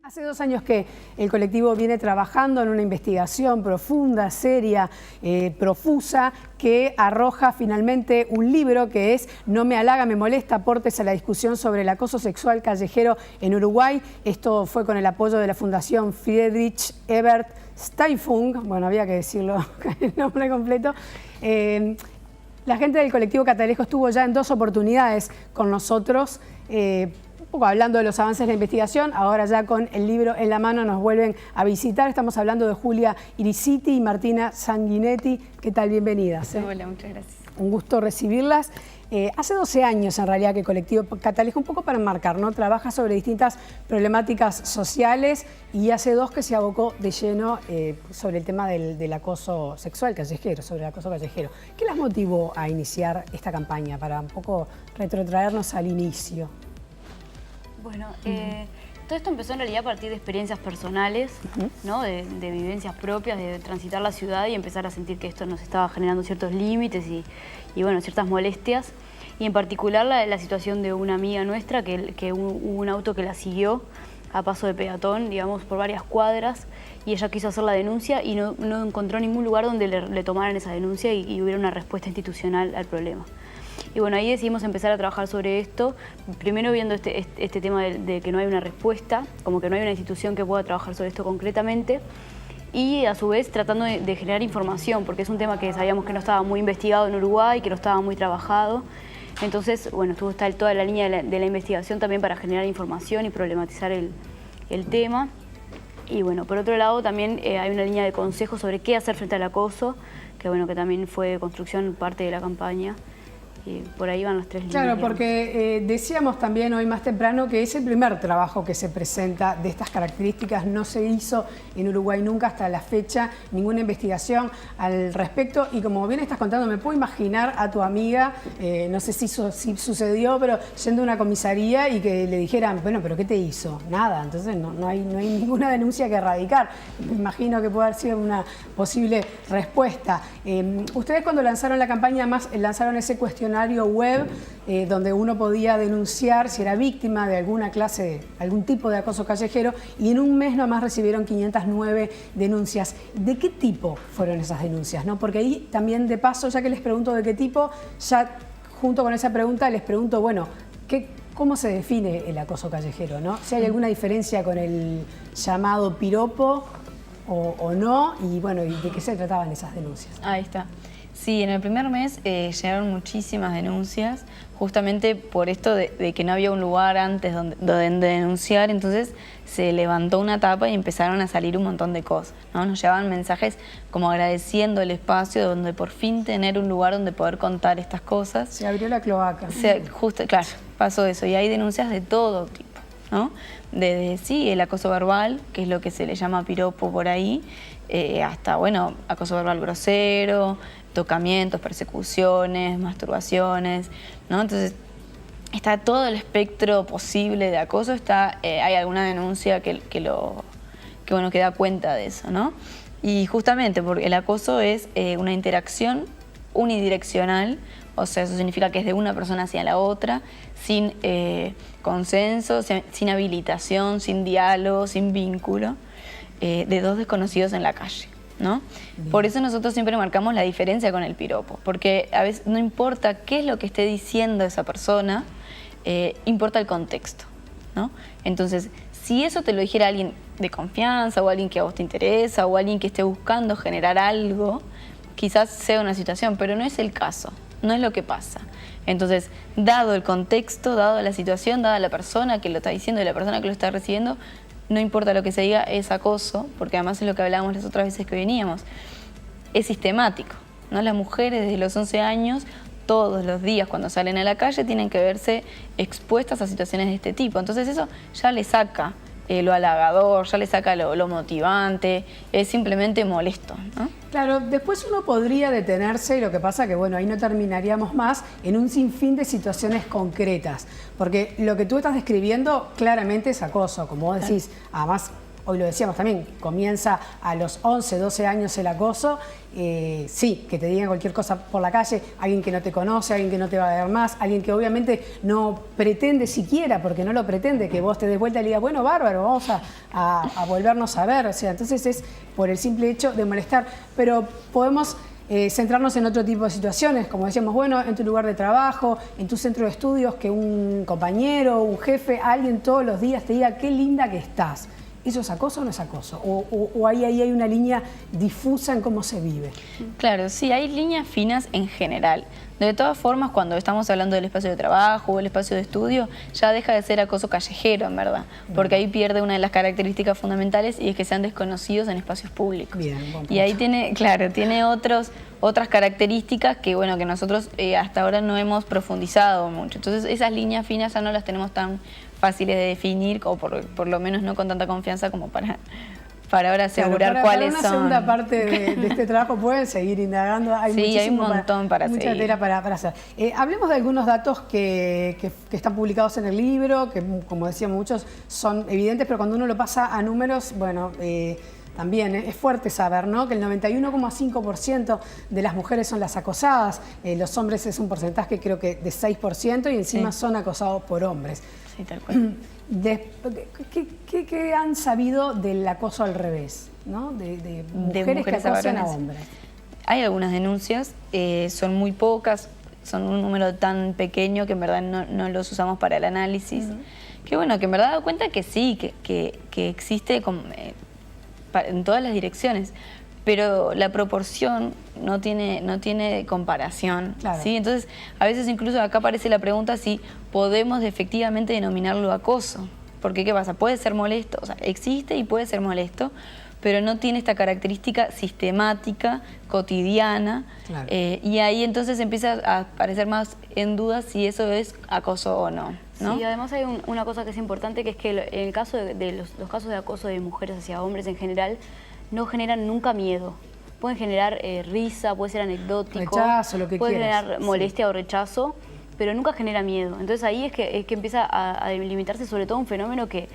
Hace 2 años que el colectivo viene trabajando en una investigación profunda, seria, profusa, que arroja finalmente un libro que es No me halaga, me molesta, aportes a la discusión sobre el acoso sexual callejero en Uruguay. Esto fue con el apoyo de la Fundación Friedrich Ebert Stiftung, bueno, había que decirlo el nombre completo. La gente del colectivo Catalejo estuvo ya en 2 oportunidades con nosotros, un poco hablando de los avances de la investigación. Ahora ya con el libro en la mano nos vuelven a visitar. Estamos hablando de Julia Irisiti y Martina Sanguinetti. ¿Qué tal? Bienvenidas. Hola, muchas gracias. Un gusto recibirlas. Hace 12 años en realidad que el colectivo Catalejo, un poco para enmarcar, ¿no?, trabaja sobre distintas problemáticas sociales, y hace 2 que se abocó de lleno sobre el tema del acoso sexual callejero, sobre el acoso callejero. ¿Qué las motivó a iniciar esta campaña para un poco retrotraernos al inicio? Bueno, todo esto empezó en realidad a partir de experiencias personales, ¿no? de vivencias propias, de transitar la ciudad y empezar a sentir que esto nos estaba generando ciertos límites y bueno, ciertas molestias. Y en particular la situación de una amiga nuestra que hubo un auto que la siguió a paso de peatón, digamos, por varias cuadras, y ella quiso hacer la denuncia y no encontró ningún lugar donde le tomaran esa denuncia y hubiera una respuesta institucional al problema. Y bueno, ahí decidimos empezar a trabajar sobre esto, primero viendo este tema de que no hay una respuesta, como que no hay una institución que pueda trabajar sobre esto concretamente, y a su vez tratando de generar información, porque es un tema que sabíamos que no estaba muy investigado en Uruguay, que no estaba muy trabajado. Entonces, bueno, está toda la línea de la investigación también para generar información y problematizar el tema. Y bueno, por otro lado también hay una línea de consejos sobre qué hacer frente al acoso, que bueno, que también fue construcción parte de la campaña. Y por ahí van las 3 líneas. Claro, porque decíamos también hoy más temprano que es el primer trabajo que se presenta de estas características. No se hizo en Uruguay nunca hasta la fecha ninguna investigación al respecto. Y como bien estás contando, me puedo imaginar a tu amiga, no sé si sucedió, pero yendo a una comisaría y que le dijeran, bueno, ¿pero qué te hizo? Nada, entonces no hay ninguna denuncia que erradicar. Me imagino que puede haber sido una posible respuesta. Ustedes cuando lanzaron la campaña, además lanzaron ese cuestionario web donde uno podía denunciar si era víctima de alguna clase, algún tipo de acoso callejero, y en un mes nomás recibieron 509 denuncias. ¿De qué tipo fueron esas denuncias, no? Porque ahí también, de paso, ya que les pregunto de qué tipo, ya junto con esa pregunta les pregunto, bueno, ¿cómo se define el acoso callejero, no? Si hay alguna diferencia con el llamado piropo o no, y bueno, ¿y de qué se trataban esas denuncias? Ahí está. Sí, en el primer mes llegaron muchísimas denuncias, justamente por esto de que no había un lugar antes donde denunciar. Entonces se levantó una tapa y empezaron a salir un montón de cosas, ¿no? Nos llevaban mensajes como agradeciendo el espacio, donde por fin tener un lugar donde poder contar estas cosas. Se abrió la cloaca. Claro, pasó eso, y hay denuncias de todo tipo, ¿no? Desde sí, el acoso verbal, que es lo que se le llama piropo por ahí, hasta, bueno, acoso verbal grosero, tocamientos, persecuciones, masturbaciones, ¿no? Entonces, está todo el espectro posible de acoso. Hay alguna denuncia que da cuenta de eso, ¿no? Y justamente porque el acoso es una interacción unidireccional, o sea, eso significa que es de una persona hacia la otra, sin consenso, sin habilitación, sin diálogo, sin vínculo, de 2 desconocidos en la calle, ¿no? Por eso nosotros siempre marcamos la diferencia con el piropo, porque a veces no importa qué es lo que esté diciendo esa persona, importa el contexto, ¿no? Entonces, si eso te lo dijera alguien de confianza, o alguien que a vos te interesa, o alguien que esté buscando generar algo, quizás sea una situación, pero no es el caso, no es lo que pasa. Entonces, dado el contexto, dado la situación, dada la persona que lo está diciendo y la persona que lo está recibiendo, no importa lo que se diga, es acoso, porque además es lo que hablábamos las otras veces que veníamos. Es sistemático, ¿no? Las mujeres desde los 11 años, todos los días cuando salen a la calle, tienen que verse expuestas a situaciones de este tipo. Entonces eso ya le saca lo halagador, ya le saca lo motivante, es simplemente molesto, ¿no? Claro, después uno podría detenerse, y lo que pasa que, bueno, ahí no terminaríamos más, en un sinfín de situaciones concretas, porque lo que tú estás describiendo claramente es acoso, como vos decís, además hoy lo decíamos también, comienza a los 11, 12 años el acoso, sí, que te digan cualquier cosa por la calle, alguien que no te conoce, alguien que no te va a ver más, alguien que obviamente no pretende siquiera, porque no lo pretende, que vos te des vuelta y le digas, bueno, bárbaro, vamos a volvernos a ver, o sea, entonces es por el simple hecho de molestar, pero podemos centrarnos en otro tipo de situaciones, como decíamos, bueno, en tu lugar de trabajo, en tu centro de estudios, que un compañero, un jefe, alguien todos los días te diga qué linda que estás. ¿Eso es acoso o no es acoso? ¿O ahí hay una línea difusa en cómo se vive? Claro, sí, hay líneas finas en general. De todas formas, cuando estamos hablando del espacio de trabajo o el espacio de estudio, ya deja de ser acoso callejero, en verdad. Porque ahí pierde una de las características fundamentales y es que sean desconocidos en espacios públicos. Bien, buen punto. Y ahí tiene otras características que, bueno, que nosotros hasta ahora no hemos profundizado mucho. Entonces, esas líneas finas ya no las tenemos tan fáciles de definir, o por lo menos no con tanta confianza como para ahora asegurar cuáles son. Para una segunda parte de este trabajo pueden seguir indagando. Hay un montón para mucha seguir. tela para hacer. Hablemos de algunos datos que están publicados en el libro, que como decíamos muchos son evidentes, pero cuando uno lo pasa a números, bueno, también es fuerte saber, ¿no?, que el 91,5% de las mujeres son las acosadas, los hombres es un porcentaje creo que de 6% y encima son acosados por hombres. Sí, tal cual. ¿Qué han sabido del acoso al revés, ¿no? de mujeres que acosan a hombres? Hay algunas denuncias, son muy pocas, son un número tan pequeño que en verdad no los usamos para el análisis. Que bueno, que en verdad he dado cuenta que sí, que existe en todas las direcciones, pero la proporción no tiene comparación. Claro. ¿Sí? Entonces, a veces incluso acá aparece la pregunta si podemos efectivamente denominarlo acoso. Porque, ¿qué pasa? Puede ser molesto, o sea, existe y puede ser molesto, pero no tiene esta característica sistemática, cotidiana, claro. Y ahí entonces empieza a aparecer más en duda si eso es acoso o no, ¿no? Sí, además hay una cosa que es importante, que es que en el caso de los casos de acoso de mujeres hacia hombres en general, no generan nunca miedo. Pueden generar risa, puede ser anecdótico, rechazo, lo que puede quieras, generar molestia o rechazo, pero nunca genera miedo. Entonces ahí es que empieza a limitarse sobre todo un fenómeno que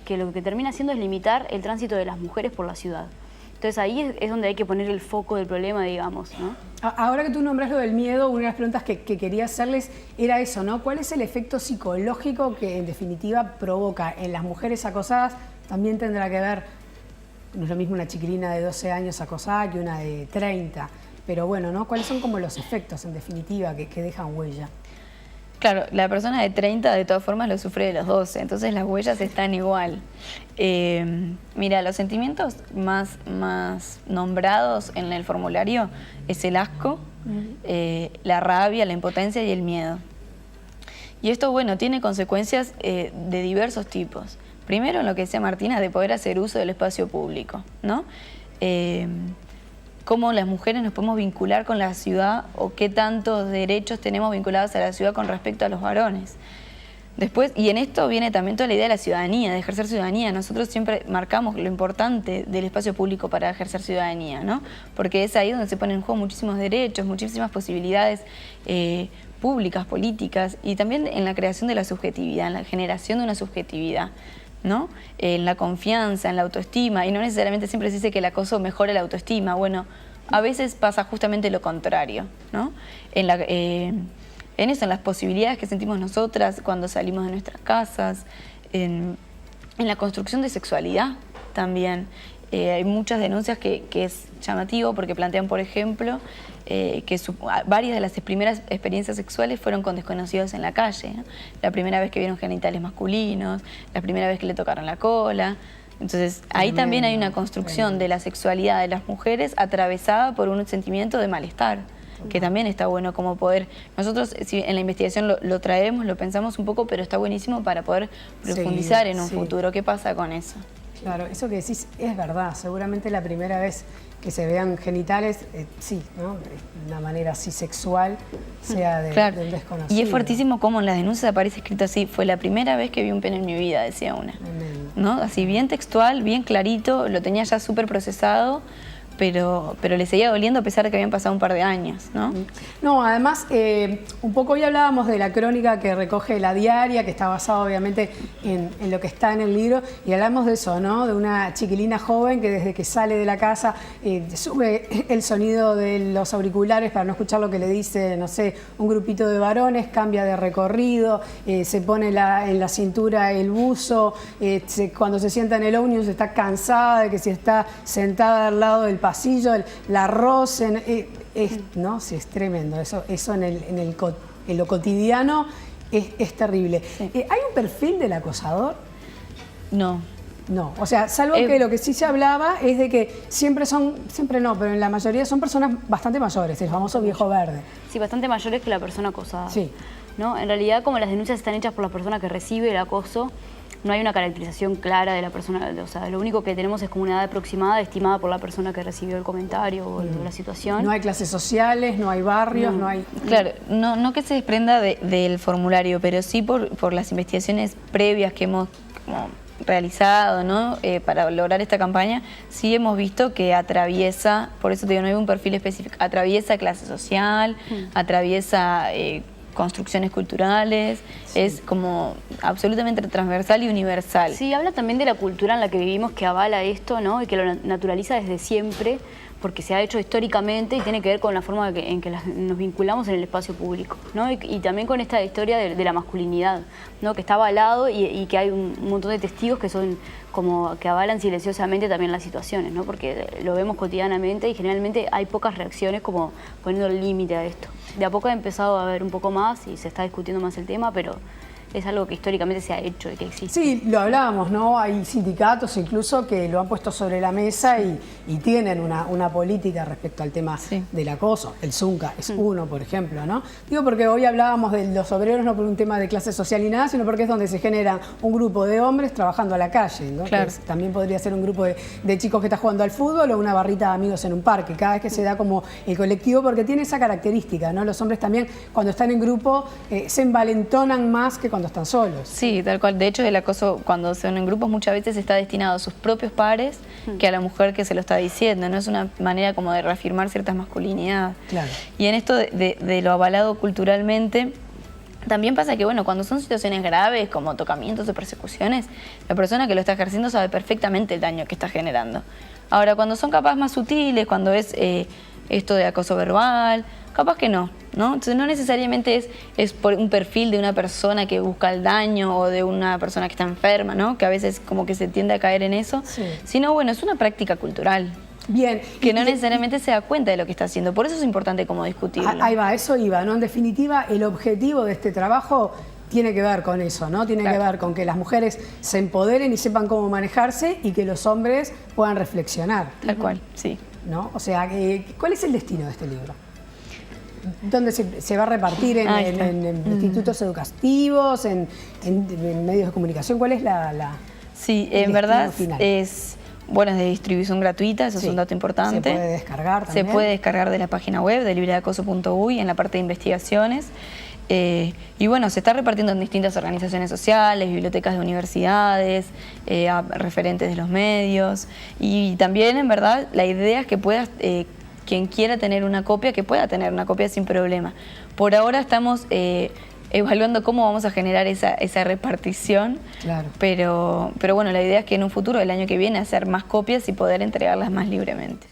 lo que termina haciendo es limitar el tránsito de las mujeres por la ciudad. Entonces ahí es donde hay que poner el foco del problema, digamos, ¿no? Ahora que tú nombras lo del miedo, una de las preguntas que quería hacerles era eso, ¿no? ¿Cuál es el efecto psicológico que en definitiva provoca en las mujeres acosadas? También tendrá que ver, no es lo mismo una chiquilina de 12 años acosada que una de 30, pero bueno, ¿no? ¿Cuáles son como los efectos en definitiva que dejan huella? Claro, la persona de 30 de todas formas lo sufre de los 12, entonces las huellas están igual. Mira, los sentimientos más nombrados en el formulario es el asco, la rabia, la impotencia y el miedo. Y esto, bueno, tiene consecuencias de diversos tipos. Primero, en lo que decía Martina, de poder hacer uso del espacio público, ¿no? Cómo las mujeres nos podemos vincular con la ciudad o qué tantos derechos tenemos vinculados a la ciudad con respecto a los varones. Después, y en esto viene también toda la idea de la ciudadanía, de ejercer ciudadanía. Nosotros siempre marcamos lo importante del espacio público para ejercer ciudadanía, ¿no? Porque es ahí donde se ponen en juego muchísimos derechos, muchísimas posibilidades públicas, políticas, y también en la creación de la subjetividad, en la generación de una subjetividad, ¿no? En la confianza, en la autoestima, y no necesariamente siempre se dice que el acoso mejora la autoestima. Bueno, a veces pasa justamente lo contrario, ¿no? En eso, en las posibilidades que sentimos nosotras cuando salimos de nuestras casas, en la construcción de sexualidad también. Hay muchas denuncias que es llamativo porque plantean, por ejemplo, que varias de las primeras experiencias sexuales fueron con desconocidos en la calle, ¿no? La primera vez que vieron genitales masculinos, la primera vez que le tocaron la cola. Entonces, ahí también hay una construcción de la sexualidad de las mujeres atravesada por un sentimiento de malestar, que también está bueno como poder. Nosotros en la investigación lo traemos, lo pensamos un poco, pero está buenísimo para poder profundizar en un futuro. ¿Qué pasa con eso? Claro, eso que decís es verdad. Seguramente la primera vez que se vean genitales, sí, ¿no? De una manera así sexual, sea de un desconocido. Y es fuertísimo cómo en las denuncias aparece escrito así: fue la primera vez que vi un pene en mi vida, decía una. ¿No? Así bien textual, bien clarito, lo tenía ya súper procesado, pero le seguía doliendo a pesar de que habían pasado un par de años, ¿no? No, además, un poco hoy hablábamos de la crónica que recoge La Diaria, que está basada obviamente en lo que está en el libro, y hablamos de eso, ¿no? De una chiquilina joven que desde que sale de la casa sube el sonido de los auriculares para no escuchar lo que le dice, no sé, un grupito de varones, cambia de recorrido, se pone en la cintura el buzo, cuando se sienta en el ómnibus está cansada de que si está sentada al lado del pasillo, la rocen, ¿no? Sí, es tremendo, eso en lo cotidiano es terrible. Sí. ¿Hay un perfil del acosador? No. No, o sea, salvo que lo que sí se hablaba es de que siempre no, pero en la mayoría son personas bastante mayores, el famoso viejo verde. Sí, bastante mayores que la persona acosada. Sí. ¿No? En realidad, como las denuncias están hechas por la persona que recibe el acoso, no hay una caracterización clara de la persona, o sea, lo único que tenemos es como una edad aproximada estimada por la persona que recibió el comentario o la situación. No hay clases sociales, no hay barrios, no hay... Claro, no que se desprenda del formulario, pero sí por las investigaciones previas que hemos como realizado, ¿no? Para lograr esta campaña, sí hemos visto que atraviesa, por eso te digo, no hay un perfil específico, atraviesa clase social, atraviesa construcciones culturales, es como absolutamente transversal y universal. Sí, habla también de la cultura en la que vivimos que avala esto, ¿no? Y que lo naturaliza desde siempre, porque se ha hecho históricamente y tiene que ver con la forma en que nos vinculamos en el espacio público, ¿no? Y también con esta historia de la masculinidad, ¿no? Que está avalado y que hay un montón de testigos que son como que avalan silenciosamente también las situaciones, ¿no? Porque lo vemos cotidianamente y generalmente hay pocas reacciones como poniendo el límite a esto. De a poco ha empezado a haber un poco más y se está discutiendo más el tema, pero es algo que históricamente se ha hecho y que existe. Sí, lo hablábamos, ¿no? Hay sindicatos incluso que lo han puesto sobre la mesa y tienen una política respecto al tema del acoso. El Zunca es uno, por ejemplo, ¿no? Digo porque hoy hablábamos de los obreros no por un tema de clase social ni nada, sino porque es donde se genera un grupo de hombres trabajando a la calle, ¿no? Claro. También podría ser un grupo de chicos que está jugando al fútbol o una barrita de amigos en un parque. Cada vez que se da como el colectivo, porque tiene esa característica, ¿no? Los hombres también, cuando están en grupo, se envalentonan más que cuando están solos. Sí, tal cual. De hecho, el acoso cuando son en grupos muchas veces está destinado a sus propios pares que a la mujer que se lo está diciendo. No es una manera como de reafirmar ciertas masculinidades. Claro. Y en esto de lo avalado culturalmente, también pasa que, bueno, cuando son situaciones graves como tocamientos o persecuciones, la persona que lo está ejerciendo sabe perfectamente el daño que está generando. Ahora, cuando son capaz más sutiles, cuando es esto de acoso verbal, capaz que no. Entonces no necesariamente es por un perfil de una persona que busca el daño o de una persona que está enferma, ¿no? Que a veces como que se tiende a caer en eso, sino bueno, es una práctica cultural. Bien. Que no necesariamente se da cuenta de lo que está haciendo, por eso es importante como discutirlo. Ahí va, eso iba, ¿no? En definitiva, el objetivo de este trabajo tiene que ver con eso, ¿no? Tiene que ver con que las mujeres se empoderen y sepan cómo manejarse y que los hombres puedan reflexionar. Tal cual, sí. ¿No? O sea, ¿cuál es el destino de este libro? ¿Dónde se va a repartir? ¿En institutos educativos? ¿En medios de comunicación? ¿Cuál es la Sí, en verdad final? es de distribución gratuita, eso es un dato importante. Se puede descargar también. Se puede descargar de la página web de libredeacoso.uy en la parte de investigaciones. Y bueno, se está repartiendo en distintas organizaciones sociales, bibliotecas de universidades, a referentes de los medios. Y también, en verdad, la idea es que puedas... quien quiera tener una copia, que pueda tener una copia sin problema. Por ahora estamos evaluando cómo vamos a generar esa repartición, pero bueno, la idea es que en un futuro, el año que viene, hacer más copias y poder entregarlas más libremente.